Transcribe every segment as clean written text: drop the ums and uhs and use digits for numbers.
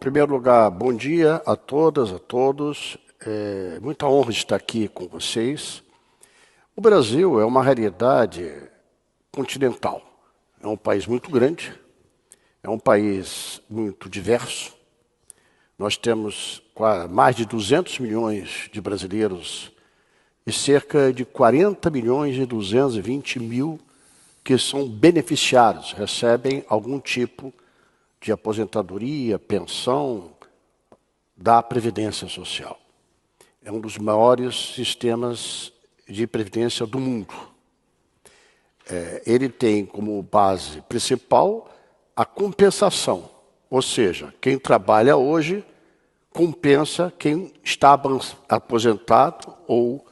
primeiro lugar, bom dia a todas, a todos. É muita honra estar aqui com vocês. O Brasil é uma realidade continental. É um país muito grande, é um país muito diverso. Nós temos mais de 200 milhões de brasileiros e cerca de 40 milhões e 220 mil que são beneficiários, recebem algum tipo de aposentadoria, pensão da Previdência Social. É um dos maiores sistemas de previdência do mundo. Ele tem como base principal a compensação, ou seja, quem trabalha hoje compensa quem está aposentado ou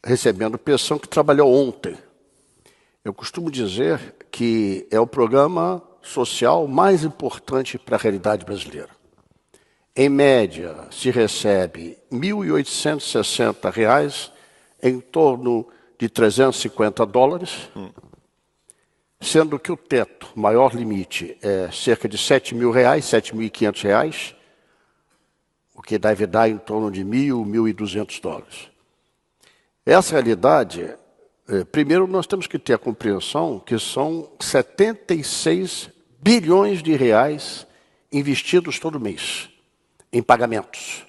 recebendo pensão que trabalhou ontem. Eu costumo dizer que é o programa social mais importante para a realidade brasileira. Em média, se recebe R$ 1.860, em torno de $350, sendo que o teto, maior limite, é cerca de R$ 7.000, R$ 7.500, o que deve dar em torno de $1.000, $1.200. Essa realidade, primeiro nós temos que ter a compreensão que são 76 bilhões de reais investidos todo mês em pagamentos.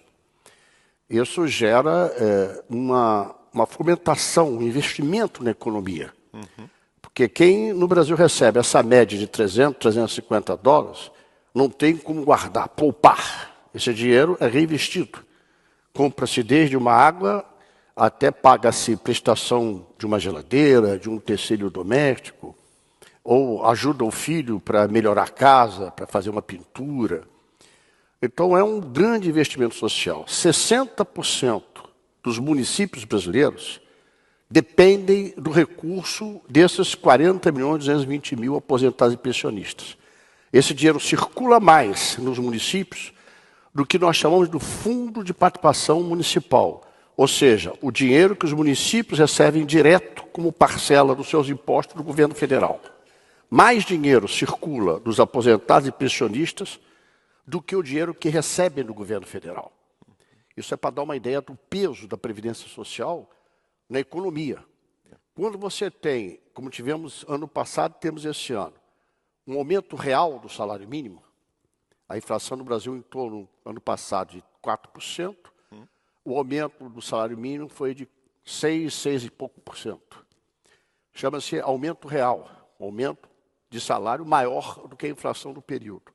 Isso gera uma fomentação, um investimento na economia. Porque quem no Brasil recebe essa média de 300, $350, não tem como guardar, poupar. Esse dinheiro é reinvestido. Compra-se desde uma água até paga-se prestação de uma geladeira, de um utensílio doméstico, ou ajuda o filho para melhorar a casa, para fazer uma pintura. Então é um grande investimento social. 60% dos municípios brasileiros dependem do recurso desses 40 milhões e 220 mil aposentados e pensionistas. Esse dinheiro circula mais nos municípios do que nós chamamos do Fundo de Participação Municipal, ou seja, o dinheiro que os municípios recebem direto como parcela dos seus impostos do governo federal. Mais dinheiro circula dos aposentados e pensionistas do que o dinheiro que recebem do governo federal. Isso é para dar uma ideia do peso da Previdência Social na economia. Quando você tem, como tivemos ano passado, temos esse ano, um aumento real do salário mínimo, a inflação no Brasil em torno, ano passado, de 4%, o aumento do salário mínimo foi de 6 e pouco por cento. Chama-se aumento real, um aumento de salário maior do que a inflação do período.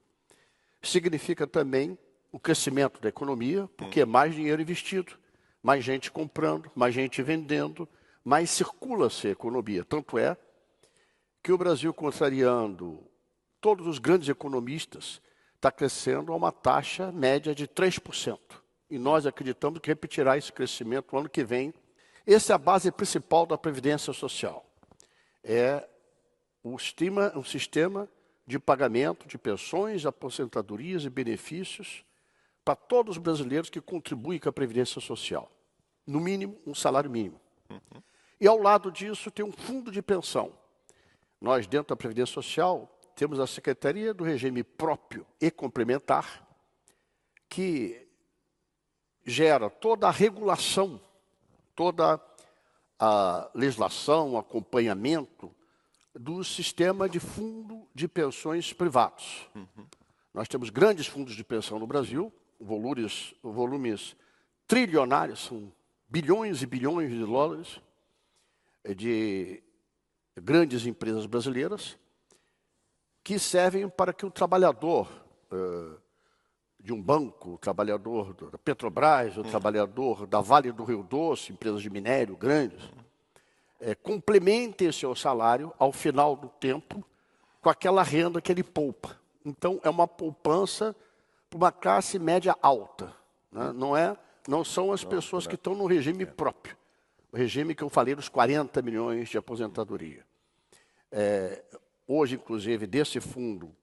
Significa também o crescimento da economia, porque é mais dinheiro investido, mais gente comprando, mais gente vendendo, mais circula-se a economia. Tanto é que o Brasil, contrariando todos os grandes economistas, está crescendo a uma taxa média de 3%. E nós acreditamos que repetirá esse crescimento no ano que vem. Essa é a base principal da Previdência Social. É um sistema de pagamento de pensões, aposentadorias e benefícios para todos os brasileiros que contribuem com a Previdência Social. No mínimo, um salário mínimo. E ao lado disso tem um fundo de pensão. Nós, dentro da Previdência Social, temos a Secretaria do Regime Próprio e Complementar, que gera toda a regulação, toda a legislação, acompanhamento do sistema de fundo de pensões privados. Nós temos grandes fundos de pensão no Brasil, volumes trilionários, são bilhões e bilhões de dólares de grandes empresas brasileiras que servem para que o trabalhador de um banco, o trabalhador da Petrobras, o trabalhador da Vale do Rio Doce, empresas de minério grandes, complemente esse seu salário ao final do tempo com aquela renda que ele poupa. Então, é uma poupança para uma classe média alta. Né? Não são as pessoas que estão no regime próprio. O regime que eu falei dos 40 milhões de aposentadoria. Hoje, inclusive, desse fundo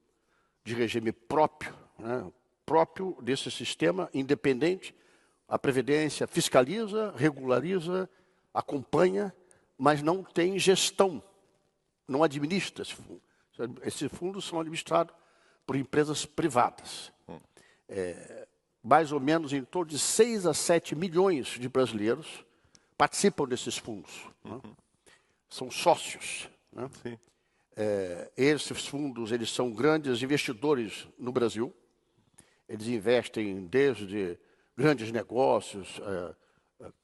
de regime próprio, né, próprio desse sistema independente, a Previdência fiscaliza, regulariza, acompanha, mas não tem gestão, não administra esse fundo. Esses fundos são administrados por empresas privadas. mais ou menos em torno de 6 a 7 milhões de brasileiros participam desses fundos. Né? São sócios. Né? Esses fundos eles são grandes investidores no Brasil. Eles investem desde grandes negócios,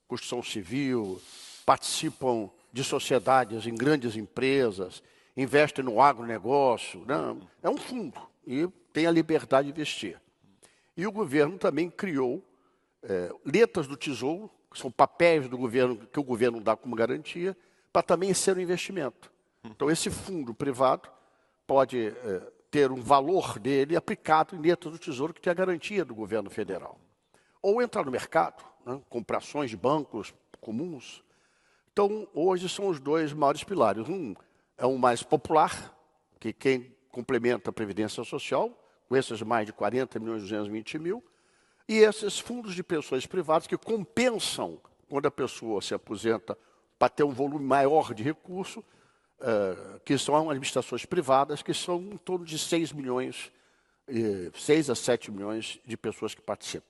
construção civil, participam de sociedades em grandes empresas, investem no agronegócio. Né? É um fundo e tem a liberdade de investir. E o governo também criou letras do Tesouro, que são papéis do governo que o governo dá como garantia, para também ser um investimento. Então, esse fundo privado pode ter um valor dele aplicado em letras do Tesouro, que tem a garantia do governo federal. Ou entrar no mercado, né, comprar ações de bancos comuns. Então, hoje são os dois maiores pilares. Um é o mais popular, que quem complementa a Previdência Social, com esses mais de 40 milhões e 220 mil, e esses fundos de pensões privadas que compensam quando a pessoa se aposenta para ter um volume maior de recurso, que são administrações privadas, que são em torno de 6 milhões, 6 a 7 milhões de pessoas que participam.